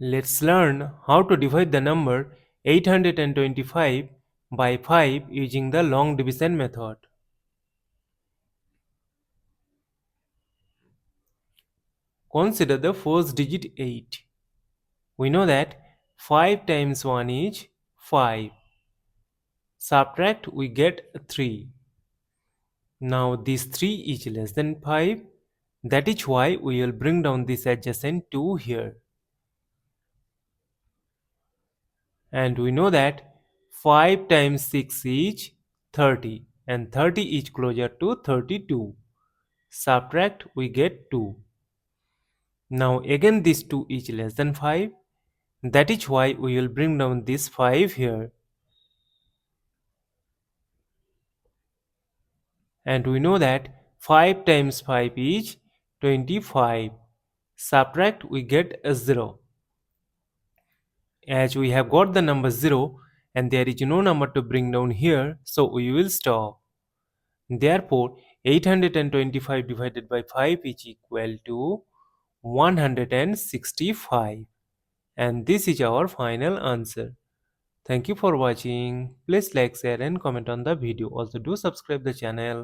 Let's learn how to divide the number 825 by 5 using the long division method. Consider the first digit 8. We know that 5 times 1 is 5. Subtract, we get 3. Now this 3 is less than 5. That is why we will bring down this adjacent 2 here. And we know that 5 times 6 is 30 and 30 is closer to 32. Subtract, we get 2. Now again this 2 is less than 5. That is why we will bring down this 5 here. And we know that 5 times 5 is 25. Subtract, we get a 0. As we have got the number 0 and there is no number to bring down here, so we will stop. Therefore, 825 divided by 5 is equal to 165. And this is our final answer. Thank you for watching. Please like, share and comment on the video. Also do subscribe the channel.